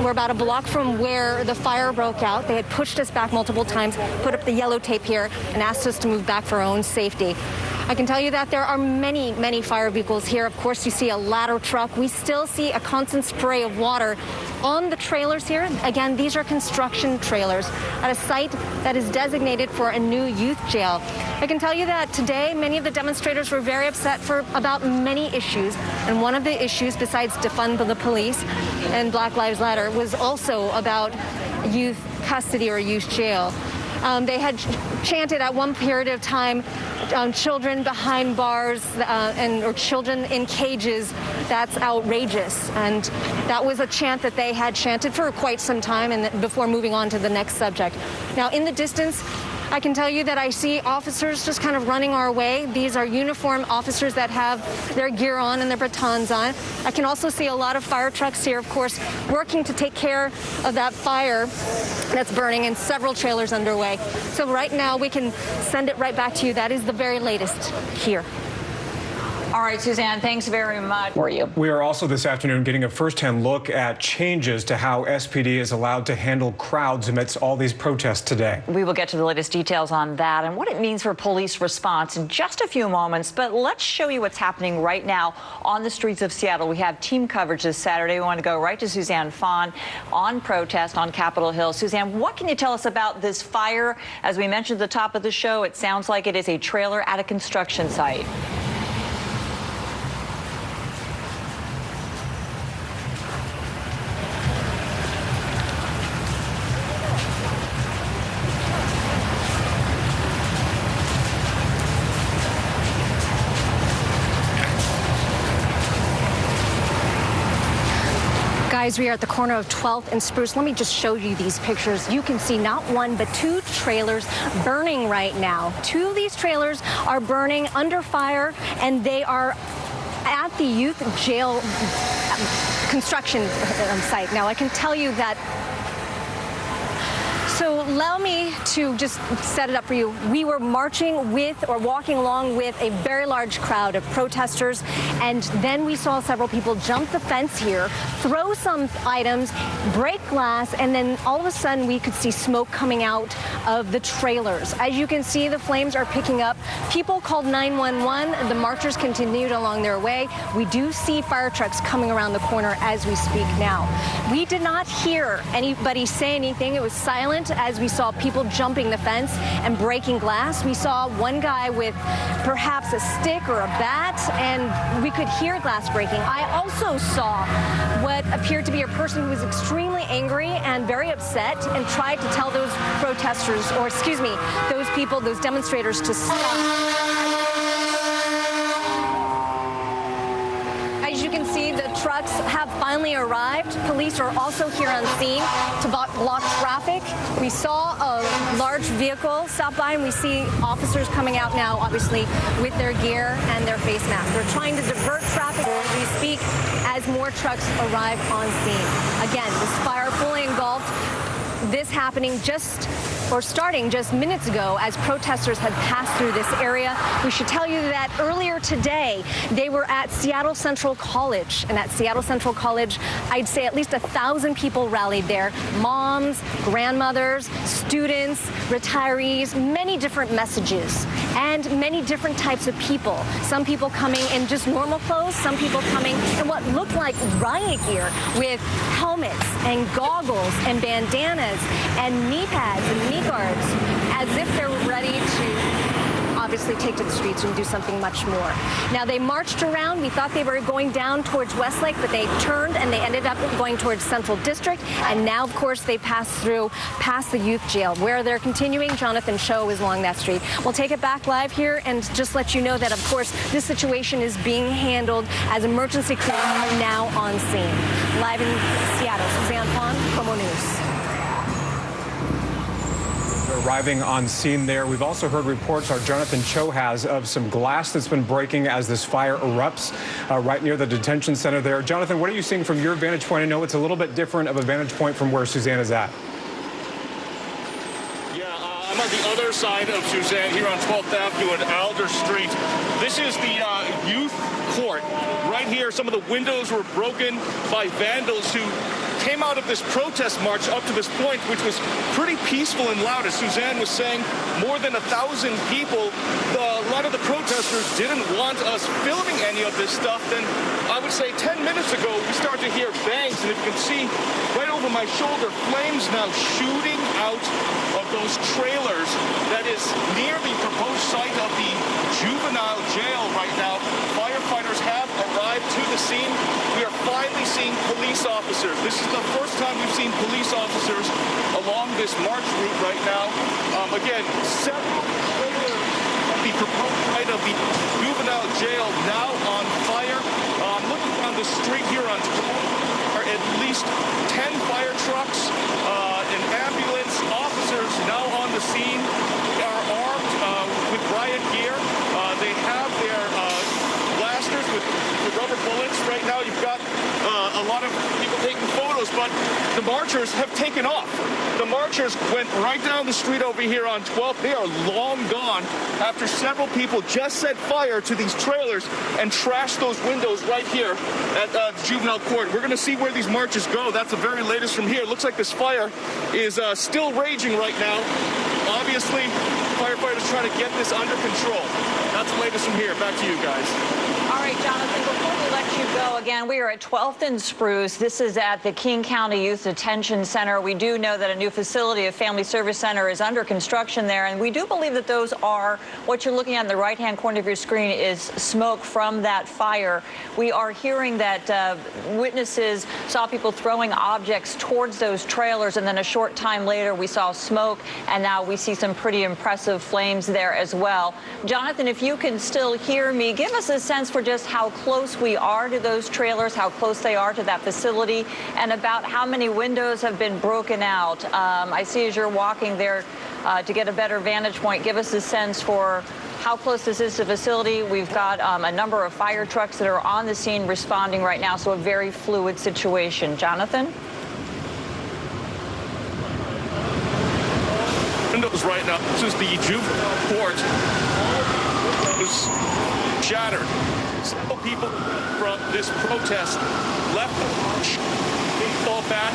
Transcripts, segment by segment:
We're about a block from where the fire broke out. They had pushed us back multiple times, put up the yellow tape here, and asked us to move back for our own safety. I can tell you that there are many, many fire vehicles here. Of course, you see a ladder truck. We still see a constant spray of water on the trailers here. Again, these are construction trailers at a site that is designated for a new youth jail. I can tell you that today, many of the demonstrators were very upset about many issues. And one of the issues, besides defund the police and Black Lives Matter, was also about youth custody or youth jail. They had chanted at one period of time, children behind bars or children in cages. That's outrageous. And that was a chant that they had chanted for quite some time and before moving on to the next subject. Now, in the distance, I can tell you that I see officers just kind of running our way. These are uniformed officers that have their gear on and their batons on. I can also see a lot of fire trucks here, of course, working to take care of that fire that's burning and several trailers underway. So right now we can send it right back to you. That is the very latest here. All right, Suzanne, thanks very much for you. We are also this afternoon getting a firsthand look at changes to how SPD is allowed to handle crowds amidst all these protests today. We will get to the latest details on that and what it means for police response in just a few moments. But let's show you what's happening right now on the streets of Seattle. We have team coverage this Saturday. We want to go right to Suzanne Fawn on protest on Capitol Hill. Suzanne, what can you tell us about this fire? As we mentioned at the top of the show, it sounds like it is a trailer at a construction site. Guys, we are at the corner of 12th and Spruce. Let me just show you these pictures. You can see not one, but two trailers burning right now. Two of these trailers are burning under fire, and they are at the youth jail construction site. Now, I can tell you that. So allow me to just set it up for you. We were marching with or walking along with a very large crowd of protesters, and then we saw several people jump the fence here, throw some items, break glass, and then all of a sudden we could see smoke coming out of the trailers. As you can see, the flames are picking up. People called 911. The marchers continued along their way. We do see fire trucks coming around the corner as we speak now. We did not hear anybody say anything. It was silent as we saw people jumping the fence and breaking glass. We saw one guy with perhaps a stick or a bat, and we could hear glass breaking. I also saw what appeared to be a person who was extremely angry and very upset and tried to tell those protesters, or excuse me, those people, those demonstrators, to stop. As you can see, the trucks have finally arrived. Police are also here on scene to block traffic. We saw a large vehicle stop by, and we see officers coming out now, obviously, with their gear and their face masks. They're trying to divert traffic as we speak as more trucks arrive on scene. Again, this fire fully engulfed. This happening starting just minutes ago as protesters had passed through this area. We should tell you that earlier today, they were at Seattle Central College. And at Seattle Central College, I'd say at least 1,000 people rallied there. Moms, grandmothers, students, retirees, many different messages and many different types of people. Some people coming in just normal clothes, some people coming in what looked like riot gear with helmets and goggles and bandanas and knee pads and knee guards, as if they're ready to obviously take to the streets and do something much more. Now, they marched around. We thought they were going down towards Westlake, but they turned and they ended up going towards Central District. And now, of course, they passed through past the youth jail, where they're continuing. Jonathan Cho is along that street. We'll take it back live here and just let you know that, of course, this situation is being handled as emergency crews are now on scene. Live in Seattle, Suzanne Fawn, Como News. Arriving on scene there. We've also heard reports, our Jonathan Cho has, of some glass that's been breaking as this fire erupts right near the detention center there. Jonathan, what are you seeing from your vantage point? I know it's a little bit different of a vantage point from where Suzanne is at. I'm on the other side of Suzanne here on 12th Avenue and Alder Street. This is the youth court right right here, some of the windows were broken by vandals who came out of this protest march up to this point, which was pretty peaceful and loud. As Suzanne was saying, more than 1,000 people. A lot of the protesters didn't want us filming any of this stuff. Then I would say 10 minutes ago, we start to hear bangs, and if you can see right over my shoulder, flames now shooting out of those trailers that is near the proposed site of the juvenile jail right now. Firefighters have arrived to the scene. We are finally seeing police officers. This is the first time we've seen police officers along this march route right now. Again, several trailers of the proposed site of the juvenile jail now on fire. Looking down the street here on 12, are at least 10 fire trucks, an ambulance, officers now on the scene. They are armed with riot gear. They have their blasters with the rubber bullets. Right now you've got a lot of people taking photos, but the marchers have taken off. The marchers went right down the street over here on 12th. They are long gone after several people just set fire to these trailers and trashed those windows right here at the juvenile court. We're going to see where these marches go. That's the very latest from here. It looks like this fire is still raging right now. Obviously, firefighters trying to get this under control. That's the latest from here. Back to you guys. All right, Jonathan, before we let you go, again, we are at 12th and Spruce. This is at the King County Youth Detention Center. We do know that a new facility, a family service center, is under construction there, and we do believe that those are, what you're looking at in the right-hand corner of your screen is smoke from that fire. We are hearing that witnesses saw people throwing objects towards those trailers, and then a short time later we saw smoke, and now we see some pretty impressive flames there as well. Jonathan, if you can still hear me, give us a sense for just how close we are to those trailers, how close they are to that facility, and about how many windows have been broken out. I see as you're walking there to get a better vantage point, give us a sense for how close this is to the facility. We've got a number of fire trucks that are on the scene responding right now, so a very fluid situation. Jonathan? Windows right now. This is the juvenile court. Was shattered. Several people from this protest left the march. They fall back,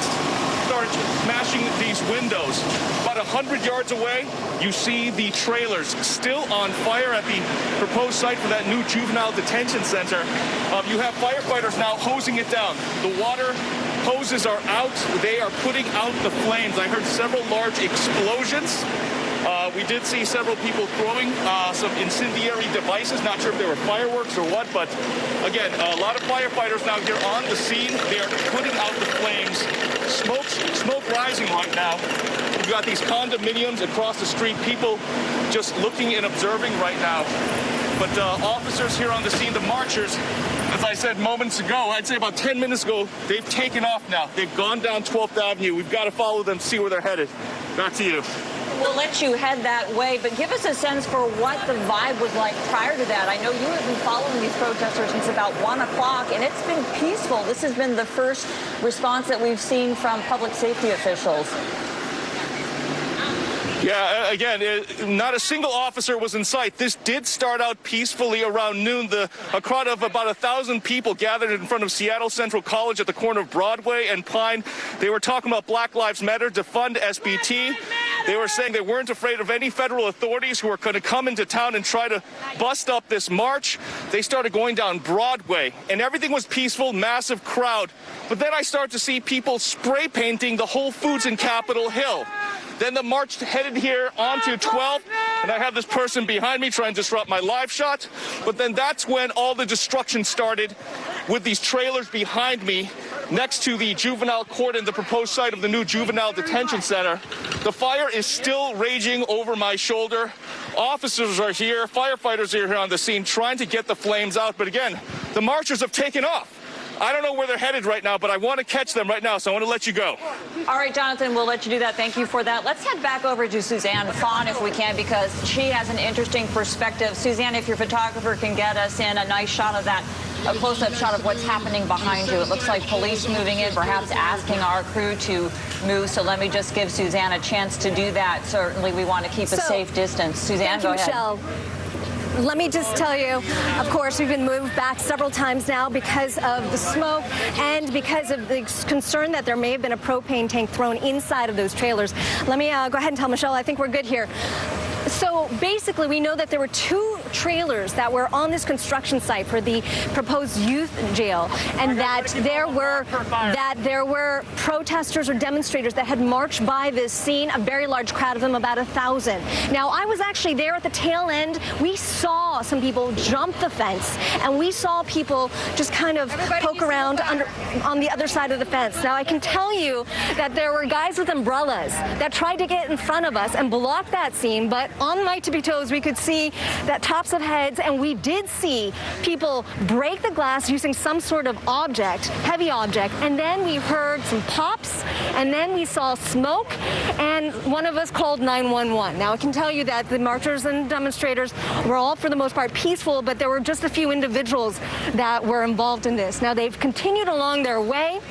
started smashing these windows. About 100 yards away, you see the trailers still on fire at the proposed site for that new juvenile detention center. You have firefighters now hosing it down. The water hoses are out. They are putting out the flames. I heard several large explosions. We did see several people throwing some incendiary devices. Not sure if they were fireworks or what, but again, a lot of firefighters now here on the scene. They are putting out the flames. Smoke rising right now. We've got these condominiums across the street. People just looking and observing right now. But officers here on the scene, the marchers, as I said moments ago, I'd say about 10 minutes ago, they've taken off now. They've gone down 12th Avenue. We've got to follow them, see where they're headed. Back to you. We'll let you head that way, but give us a sense for what the vibe was like prior to that. I know you have been following these protesters since about 1 o'clock, and it's been peaceful. This has been the first response that we've seen from public safety officials. Yeah, again, not a single officer was in sight. This did start out peacefully around noon. A crowd of about 1,000 people gathered in front of Seattle Central College at the corner of Broadway and Pine. They were talking about Black Lives Matter, defund SBT. They were saying they weren't afraid of any federal authorities who are going to come into town and try to bust up this march. They started going down Broadway, and everything was peaceful, massive crowd. But then I start to see people spray painting the Whole Foods in Capitol Hill. Then the march headed here onto 12th, and I have this person behind me trying to disrupt my live shot. But then that's when all the destruction started with these trailers behind me next to the juvenile court and the proposed site of the new juvenile detention center. The fire is still raging over my shoulder. Officers are here, firefighters are here on the scene trying to get the flames out. But again, the marchers have taken off. I don't know where they're headed right now, but I want to catch them right now, so I want to let you go. All right, Jonathan, we'll let you do that. Thank you for that. Let's head back over to Suzanne Fawn if we can, because she has an interesting perspective. Suzanne, if your photographer can get us in a nice shot of that, a close-up shot of what's happening behind you. It looks like police moving in, perhaps asking our crew to move. So let me just give Suzanne a chance to do that. Certainly, we want to keep a safe distance. Suzanne, go ahead. Michelle. let me just tell you, of course, we've been moved back several times now because of the smoke and because of the concern that there may have been a propane tank thrown inside of those trailers. Let me go ahead and tell Michelle, I think we're good here. So basically, we know that there were 2 trailers that were on this construction site for the proposed youth jail, and that there were protesters or demonstrators that had marched by this scene, a very large crowd of them, about 1,000. Now, I was actually there at the tail end. We saw some people jump the fence, and we saw people just kind of poke around on the other side of the fence. Now, I can tell you that there were guys with umbrellas that tried to get in front of us and block that scene, but on my tippy toes, we could see that tops of heads, and we did see people break the glass using some sort of object, heavy object, and then we heard some pops, and then we saw smoke, and one of us called 911. Now, I can tell you that the marchers and demonstrators were all, for the most part, peaceful, but there were just a few individuals that were involved in this. Now, they've continued along their way.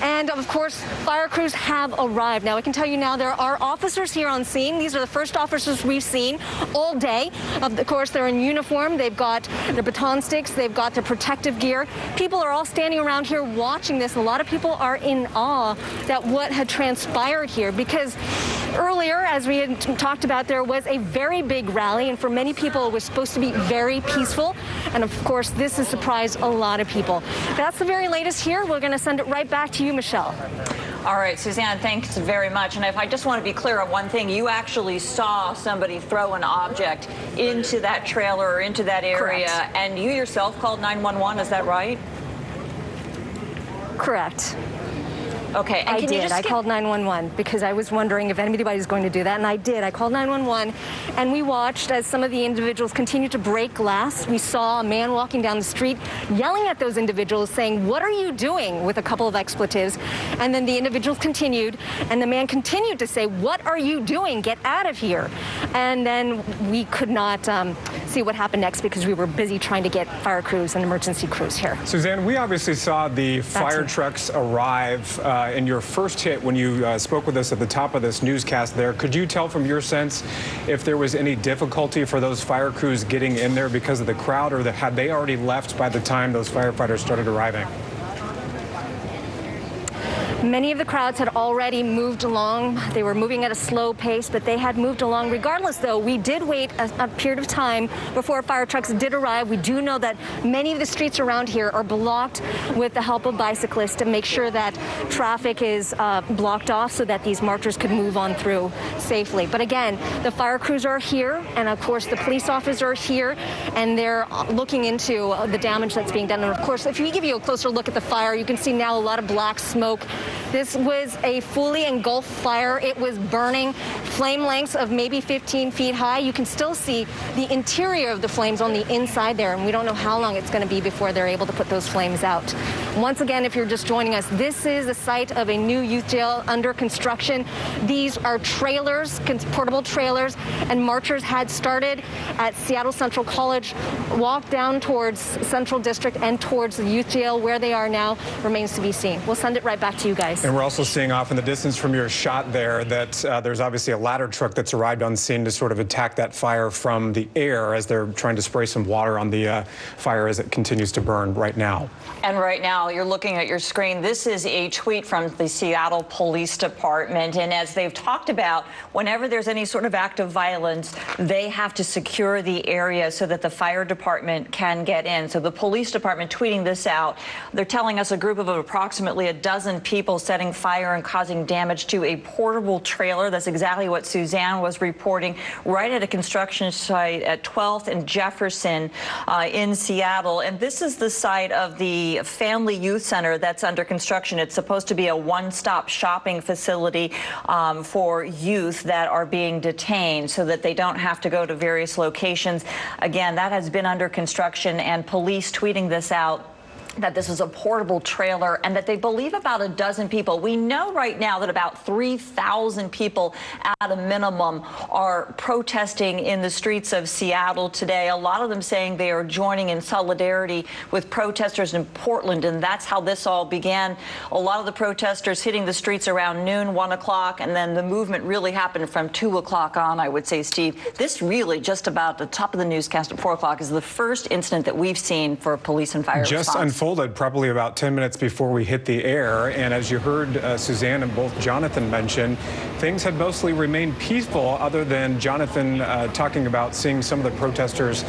And, of course, fire crews have arrived. Now, I can tell you now there are officers here on scene. These are the first officers we've seen all day. Of course, they're in uniform. They've got their baton sticks. They've got their protective gear. People are all standing around here watching this. And a lot of people are in awe that what had transpired here, because earlier, as we had talked about, there was a very big rally. And for many people, it was supposed to be very peaceful. And, of course, this has surprised a lot of people. That's the very latest here. We're going to send it right back to you, Michelle. All right, Suzanne, thanks very much. And if I just want to be clear on one thing, you actually saw somebody throw an object into that trailer or into that area. Correct. And you yourself called 911, is that right? Correct. Okay. And I did. I called 911 because I was wondering if anybody was going to do that, and I did. I called 911, and we watched as some of the individuals continued to break glass. We saw a man walking down the street yelling at those individuals, saying, "What are you doing?" with a couple of expletives. And then the individuals continued, and the man continued to say, "What are you doing? Get out of here." And then we could not see what happened next because we were busy trying to get fire crews and emergency crews here. Suzanne, we obviously saw the fire trucks arrive in your first hit when you spoke with us at the top of this newscast there. Could you tell from your sense if there was any difficulty for those fire crews getting in there because of the crowd, or had they already left by the time those firefighters started arriving? Many of the crowds had already moved along. They were moving at a slow pace, but they had moved along. Regardless, though, we did wait a period of time before fire trucks did arrive. We do know that many of the streets around here are blocked with the help of bicyclists to make sure that traffic is blocked off so that these marchers could move on through safely. But again, the fire crews are here, and of course the police officers are here, and they're looking into the damage that's being done. And of course, if we give you a closer look at the fire, you can see now a lot of black smoke. This was a fully engulfed fire. It was burning flame lengths of maybe 15 feet high. You can still see the interior of the flames on the inside there, and we don't know how long it's going to be before they're able to put those flames out. Once again, if you're just joining us, this is the site of a new youth jail under construction. These are trailers, portable trailers, and marchers had started at Seattle Central College, walked down towards Central District and towards the youth jail. Where they are now remains to be seen. We'll send it right back to you guys. And we're also seeing off in the distance from your shot there that there's obviously a ladder truck that's arrived on scene to sort of attack that fire from the air as they're trying to spray some water on the fire as it continues to burn right now. And right now, you're looking at your screen. This is a tweet from the Seattle Police Department. And as they've talked about, whenever there's any sort of act of violence, they have to secure the area so that the fire department can get in. So the police department tweeting this out, they're telling us a group of approximately a dozen people setting fire and causing damage to a portable trailer. That's exactly what Suzanne was reporting right at a construction site at 12th and Jefferson in Seattle. And this is the site of the Family Youth Center that's under construction. It's supposed to be a one-stop shopping facility for youth that are being detained so that they don't have to go to various locations. Again, that has been under construction, and police tweeting this out that this is a portable trailer and that they believe about a dozen people. We know right now that about 3,000 people at a minimum are protesting in the streets of Seattle today. A lot of them saying they are joining in solidarity with protesters in Portland, and that's how this all began. A lot of the protesters hitting the streets around noon, 1 o'clock, and then the movement really happened from 2 o'clock on, I would say, Steve. This really, just about the top of the newscast at 4 o'clock, is the first incident that we've seen for police and fire response. Unfolded probably about 10 minutes before we hit the air, and as you heard Suzanne and both Jonathan mention, things had mostly remained peaceful, other than Jonathan talking about seeing some of the protesters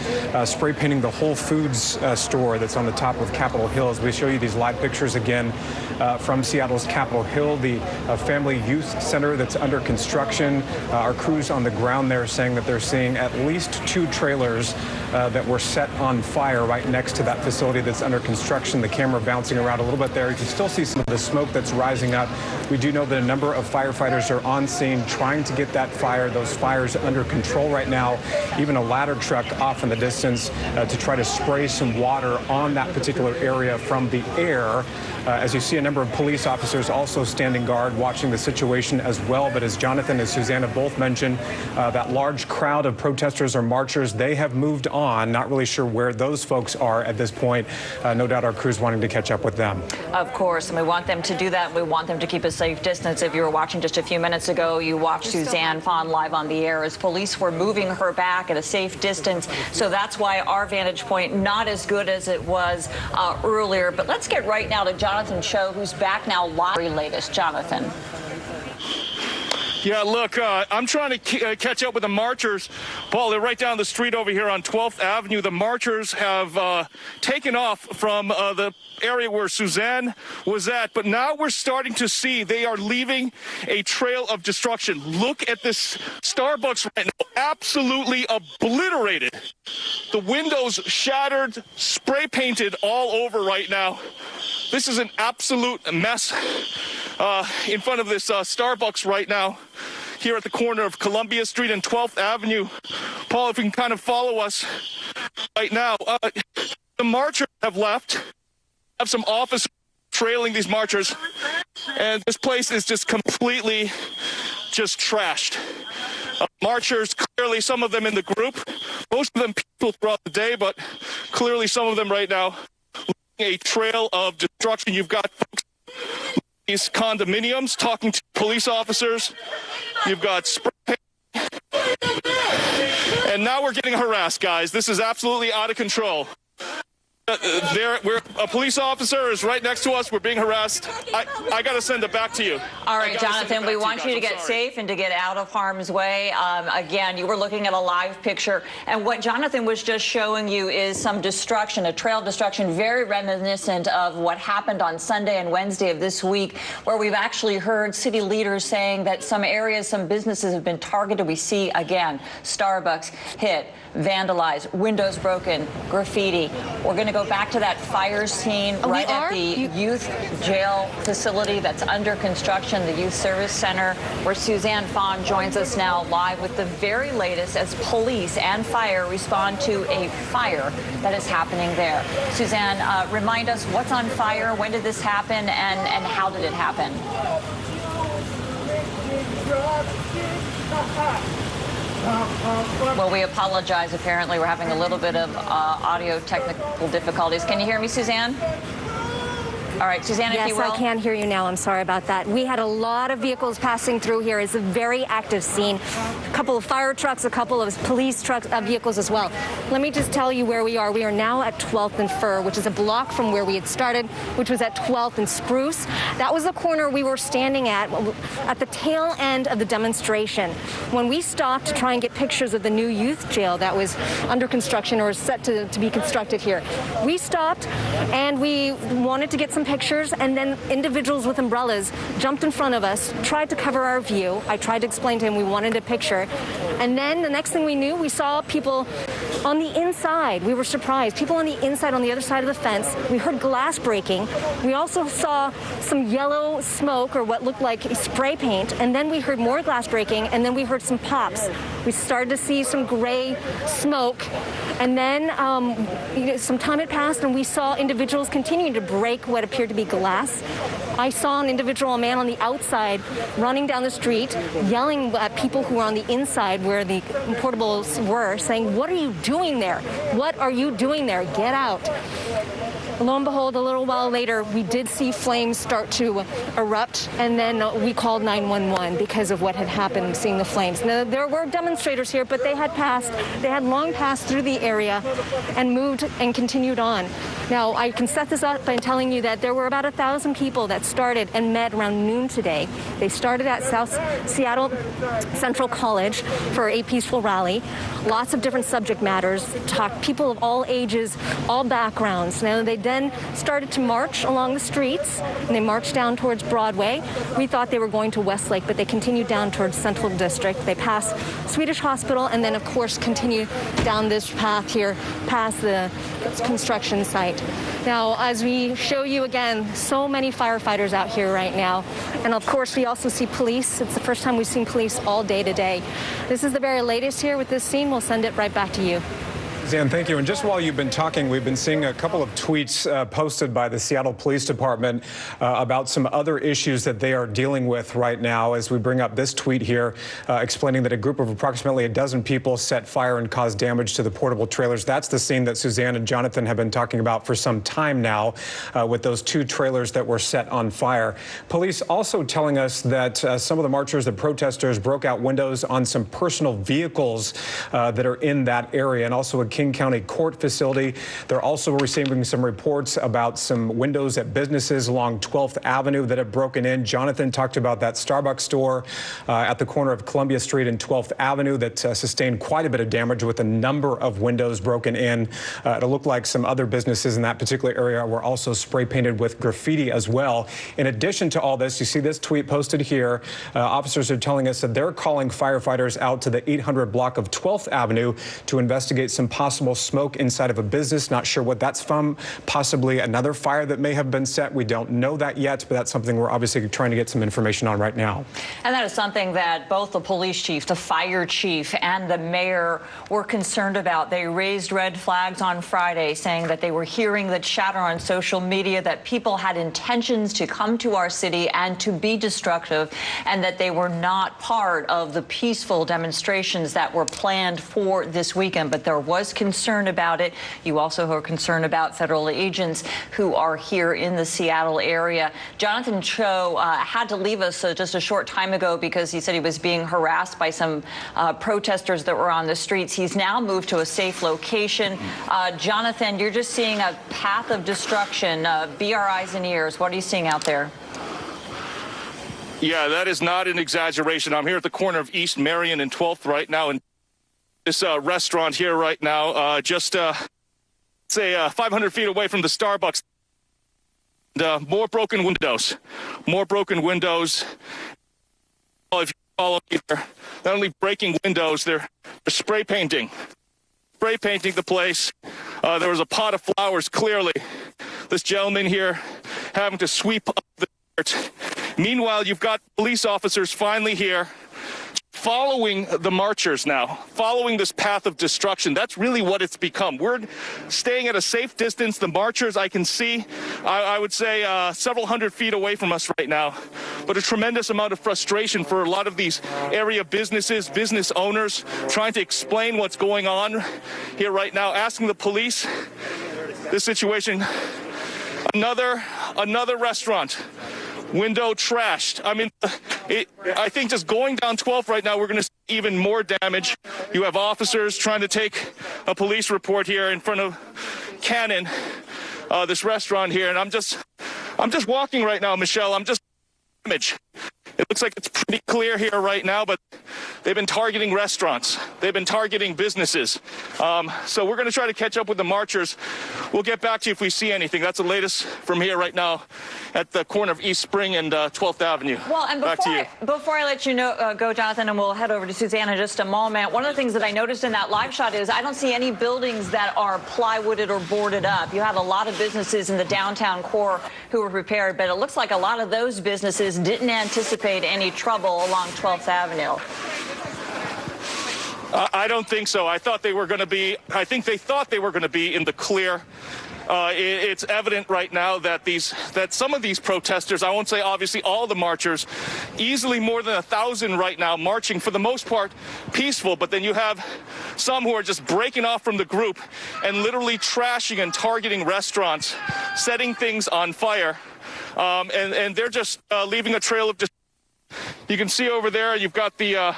spray painting the Whole Foods store that's on the top of Capitol Hill. As we show you these live pictures again from Seattle's Capitol Hill, the Family Youth Center that's under construction. Our crews on the ground there saying that they're seeing at least 2 trailers that were set on fire right next to that facility that's under construction. The camera bouncing around a little bit there. You can still see some of the smoke that's rising up. We do know that a number of firefighters are on scene trying to get those fires under control right now. Even a ladder truck off in the distance to try to spray some water on that particular area from the air. As you see, a number of police officers also standing guard, watching the situation as well. But as Jonathan and Susanna both mentioned, that large crowd of protesters or marchers, they have moved on. Not really sure where those folks are at this point. No doubt our crew's wanting to catch up with them. Of course, and we want them to do that. We want them to keep a safe distance. If you were watching just a few minutes ago, you watched Suzanne Fon live on the air as police were moving her back at a safe distance. So that's why our vantage point not as good as it was earlier. But let's get right now to Jonathan Cho, who's back now live. Very latest, Jonathan. Yeah, look, I'm trying to catch up with the marchers. Paul, they're right down the street over here on 12th Avenue. The marchers have taken off from the area where Suzanne was at, but now we're starting to see they are leaving a trail of destruction. Look at this Starbucks right now, absolutely obliterated. The windows shattered, spray painted all over right now. This is an absolute mess in front of this Starbucks right now, here at the corner of Columbia Street and 12th Avenue. Paul, if you can kind of follow us right now. The marchers have left. Have some officers trailing these marchers, and this place is just completely just trashed. Marchers, clearly some of them in the group, most of them people throughout the day, but clearly some of them right now, a trail of destruction. You've got folks in these condominiums talking to police officers. You've got spray paint. And now we're getting harassed, guys. This is absolutely out of control. A police officer is right next to us. We're being harassed. I got to send it back to you. All right, Jonathan, we want you to get safe and to get out of harm's way. Again, you were looking at a live picture, and what Jonathan was just showing you is some destruction, a trail destruction, very reminiscent of what happened on Sunday and Wednesday of this week, where we've actually heard city leaders saying that some areas, some businesses have been targeted. We see, again, Starbucks hit, vandalized, windows broken, graffiti. We're going to go back to that fire scene right at the youth jail facility that's under construction, the Youth Service Center, where Suzanne Fon joins us now live with the very latest as police and fire respond to a fire that is happening there. Suzanne, remind us what's on fire, when did this happen, and how did it happen? Well, we apologize. Apparently, we're having a little bit of audio technical difficulties. Can you hear me, Suzanne? All right, Suzanne, if you will. Yes, I can hear you now. I'm sorry about that. We had a lot of vehicles passing through here. It's a very active scene. A couple of fire trucks, a couple of police trucks, vehicles as well. Let me just tell you where we are. We are now at 12th and Fir, which is a block from where we had started, which was at 12th and Spruce. That was the corner we were standing at the tail end of the demonstration. When we stopped to try and get pictures of the new youth jail that was under construction or set to be constructed here, we stopped and we wanted to get some pictures, and then individuals with umbrellas jumped in front of us, tried to cover our view. I tried to explain to him we wanted a picture. And then the next thing we knew, we saw people on the inside. We were surprised. People on the inside, on the other side of the fence. We heard glass breaking. We also saw some yellow smoke or what looked like spray paint. And then we heard more glass breaking, and then we heard some pops. We started to see some gray smoke, and then some time had passed, and we saw individuals continuing to break what appeared to be glass. I saw an individual, a man on the outside, running down the street, yelling at people who were on the inside where the portables were, saying, "What are you doing there? What are you doing there? Get out." Lo and behold, a little while later, we did see flames start to erupt, and then we called 911 because of what had happened, seeing the flames. Now, there were demonstrators here, but they had long passed through the area and moved and continued on. Now, I can set this up by telling you that there were about 1,000 people that started and met around noon today. They started at South Seattle Central College for a peaceful rally. Lots of different subject matters, people of all ages, all backgrounds. Now, they then started to march along the streets, and they marched down towards Broadway. We thought they were going to Westlake, but they continued down towards Central District. They passed Swedish Hospital, and then, of course, continued down this path here past the construction site. Now, as we show you again, so many firefighters out here right now. And of course, we also see police. It's the first time we've seen police all day today. This is the very latest here with this scene. We'll send it right back to you. Suzanne, thank you. And just while you've been talking, we've been seeing a couple of tweets posted by the Seattle Police Department about some other issues that they are dealing with right now. As we bring up this tweet here, explaining that a group of approximately a dozen people set fire and caused damage to the portable trailers. That's the scene that Suzanne and Jonathan have been talking about for some time now, with those two trailers that were set on fire. Police also telling us that some of the marchers, the protesters, broke out windows on some personal vehicles that are in that area, and also a King County court facility. They're also receiving some reports about some windows at businesses along 12th Avenue that have broken in. Jonathan talked about that Starbucks store at the corner of Columbia Street and 12th Avenue that sustained quite a bit of damage with a number of windows broken in. It looked like some other businesses in that particular area were also spray painted with graffiti as well. In addition to all this, you see this tweet posted here. Officers are telling us that they're calling firefighters out to the 800 block of 12th Avenue to investigate some possible smoke inside of a business. Not sure what that's from. Possibly another fire that may have been set. We don't know that yet, but that's something we're obviously trying to get some information on right now. And that is something that both the police chief, the fire chief, and the mayor were concerned about. They raised red flags on Friday, saying that they were hearing the chatter on social media that people had intentions to come to our city and to be destructive, and that they were not part of the peaceful demonstrations that were planned for this weekend. But there was concern about it. You also are concerned about federal agents who are here in the Seattle area. Jonathan Cho had to leave us just a short time ago because he said he was being harassed by some protesters that were on the streets. He's now moved to a safe location. Jonathan, you're just seeing a path of destruction. Be our eyes and ears. What are you seeing out there? Yeah, that is not an exaggeration. I'm here at the corner of East Marion and 12th right now, and this restaurant here right now, just say 500 feet away from the Starbucks. More broken windows. If you follow me, they're not only breaking windows, they're spray painting the place. There was a pot of flowers, clearly. This gentleman here having to sweep up the dirt. Meanwhile, you've got police officers finally here, following the marchers now, following this path of destruction. That's really what it's become. We're staying at a safe distance. The marchers, I can see, I would say several hundred feet away from us right now. But a tremendous amount of frustration for a lot of these area businesses, business owners, trying to explain what's going on here right now, asking the police this situation. Another restaurant. Window trashed. I mean, I think just going down 12th right now, we're going to see even more damage. You have officers trying to take a police report here in front of Cannon, this restaurant here, and I'm just walking right now, Michelle. I'm just image. It looks like it's pretty clear here right now, but they've been targeting restaurants. They've been targeting businesses. So we're going to try to catch up with the marchers. We'll get back to you if we see anything. That's the latest from here right now at the corner of East Spring and 12th Avenue. Well, and before I let you go, Jonathan, and we'll head over to Suzanne in just a moment, one of the things that I noticed in that live shot is I don't see any buildings that are plywooded or boarded up. You have a lot of businesses in the downtown core who were prepared, but it looks like a lot of those businesses didn't anticipate any trouble along 12th Avenue. I don't think so. I think they thought they were going to be in the clear. It's evident right now that some of these protesters, I won't say obviously all the marchers, easily more than 1,000 right now marching, for the most part peaceful, but then you have some who are just breaking off from the group and literally trashing and targeting restaurants, setting things on fire, and they're just leaving a trail of just. You can see over there, you've got the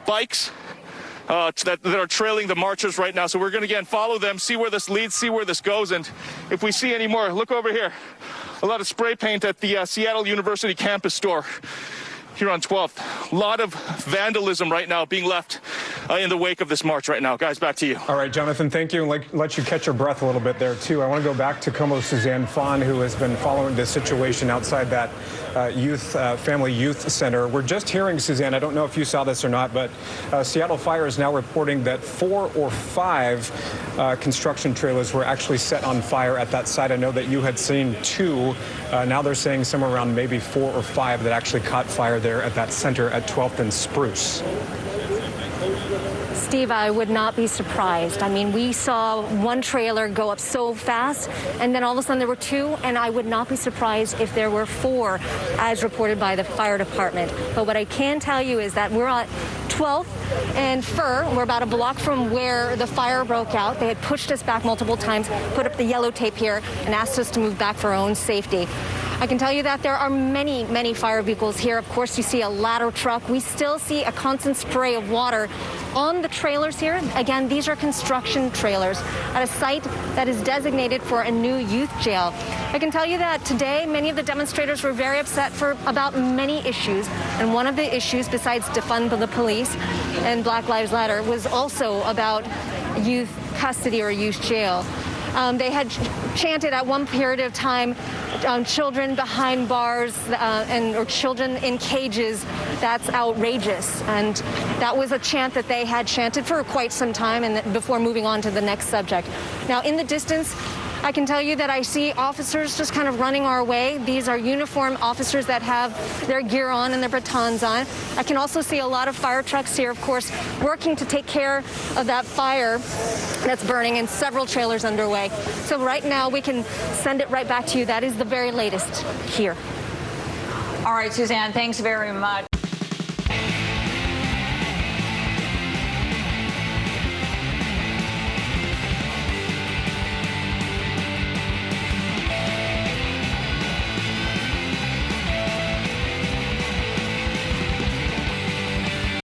bikes that are trailing the marchers right now. So we're going to, again, follow them, see where this leads, see where this goes. And if we see any more, look over here. A lot of spray paint at the Seattle University campus store here on 12th. A lot of vandalism right now being left in the wake of this march right now. Guys, back to you. All right, Jonathan, thank you. And let you catch your breath a little bit there, too. I want to go back to Como Suzanne Fawn, who has been following the situation outside that family youth center. We're just hearing, Suzanne, I don't know if you saw this or not, but Seattle Fire is now reporting that 4 or 5 construction trailers were actually set on fire at that site. I know that you had seen 2. Now they're saying somewhere around maybe 4 or 5 that actually caught fire there at that center at 12th and Spruce. Steve, I would not be surprised. I mean, we saw one trailer go up so fast, and then all of a sudden there were 2, and I would not be surprised if there were 4, as reported by the fire department. But what I can tell you is that we're at 12th and Fur. We're about a block from where the fire broke out. They had pushed us back multiple times, put up the yellow tape here, and asked us to move back for our own safety. I can tell you that there are many, many fire vehicles here. Of course, you see a ladder truck. We still see a constant spray of water on the trailers here. Again, these are construction trailers at a site that is designated for a new youth jail. I can tell you that today, many of the demonstrators were very upset about many issues. And one of the issues, besides defund the police and Black Lives Matter, was also about youth custody or youth jail. They had chanted at one period of time, children behind bars or children in cages. That's outrageous. And that was a chant that they had chanted for quite some time and before moving on to the next subject. Now, in the distance, I can tell you that I see officers just kind of running our way. These are uniformed officers that have their gear on and their batons on. I can also see a lot of fire trucks here, of course, working to take care of that fire that's burning, and several trailers underway. So right now we can send it right back to you. That is the very latest here. All right, Suzanne, thanks very much.